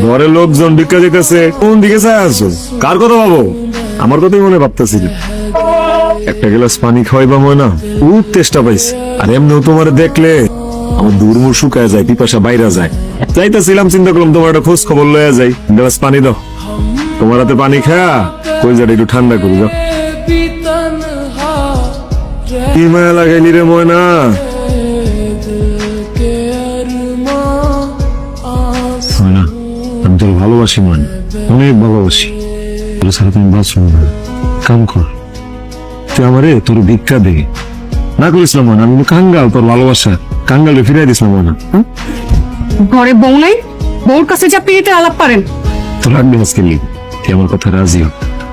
ঘরের লোকজন ভিক্ষা দিতেছে, কোন দিকে চাই আছো? কার কথা ভাবো? আমার কথাই মনে ভাবতেছি। একটা গ্লাস পানি খাওয়াইবা ময়না, খুব তেষ্টা পাইছে। আর এমনিও তোমার দেখলে আমার দুর্মুর শুকায় যায়, পিপাসা বাইরা যায়। যাইতেছিলাম, চিন্তা করলাম তোমার একটা খোঁজ খবর লইয়া যাই। গ্লাস পানি দাও। তোমার হাতে পানি খায়া কলিজাটা একটু ঠান্ডা করি যাও। কি মায়া লাগাইলি রে ময়না? ময়না, আমি তোর ভালোবাসি ময়না, অনেক ভালোবাসি। তোর সাথে তুমি বাঁচবো না। কাম কর, তুই আমারে তোর ভিক্ষা দে। না করিস না ময়না, আমি কাঙ্গাল, তোর ভালোবাসা কাঙ্গালে ফিরাই দিস না ময়না। ঘরে বউ নাই, বউর কাছে যা পিড়িতে আলাপ পারেন। তোর রাখবি আজকে লিখ, তুই আমার কথা রাজি হ,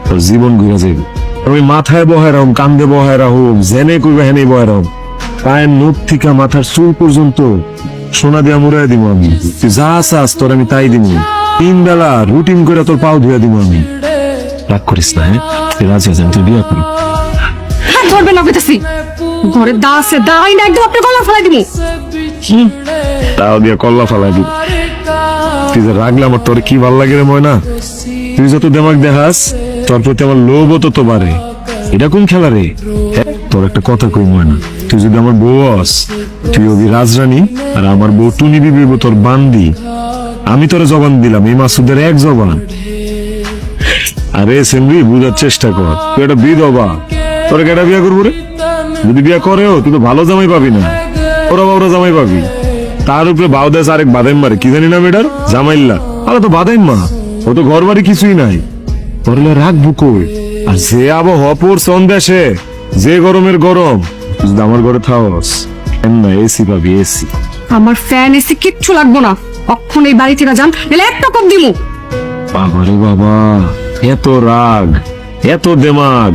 তোর জীবন ঘুরে যাইবে। আমি মাথায় বহায় রাখুম, কান্দে বহায় রাখুম, জেনে কইবা হেনে বহায় রাখুম, পায়ের নখ থেকে মাথার চুল পর্যন্ত সোনা দিয়া মুড়াই দিব আমি। তুই যা চাস তোর আমি তাই দিব। 3 বেলা রুটিন করে তোর পাও ধুয়ে দিব আমি। রাগ করিস না, হ্যাঁ? তুই রাজি আছেন, তুই বিয়ে করি। হ্যাঁ ধরবে না কইতাছি। ঘরে দা আছে, দাই না একদম আপনি গলা ফেলাই দিমু। তাও দিয়ে কল্লা ফালাই দিব। তুই যে রাগলে আমার তোর কি ভাল লাগে রে ময়না? তুই যত দেমাগ দেখাস, তোর প্রতি আমার লোভও তত বাড়ে। এটা কোন খেলা রে? তোর একটা কথা কই ময়না, তুই যদি আমার বউ হস, তুই হবি রাজরানী আর আমার বউ টুনি বিবি হইবো তোর বান্দি। আমি তোরে জবান দিলাম, এই মাসুদের এক জবান। আরে সেমরি, বুঝার চেষ্টা কর, তুই একটা বিধবা, তোর কেটা বিয়ে করবো রে? যদি বিয়ে করেও তুই তো ভালো জামাই পাবি না, ওরা বাবরা জামাই পাবি। তার উপরে বাউ দেশ আরেক বাদাইম মারে, কি জানি না মেয়েটার জামাইল্লা। আরে তো বাদাইম মা, ও তো ঘর বাড়ি কিছুই নাই, করলে রাখবো কই? আর যে আবহাওয়া পড়ছে দেশে, যে গরমের গরম, যদি আমার ঘরে থাকস না, এসি পাবি এসি। আমার ফ্যান এসি কিচ্ছু লাগবো না, অক্ষণ এই বাড়ি থেকে যান, নাহলে একটা কপ দিমু। বাবারে বাবা, এত রাগ, এত দেমাগ।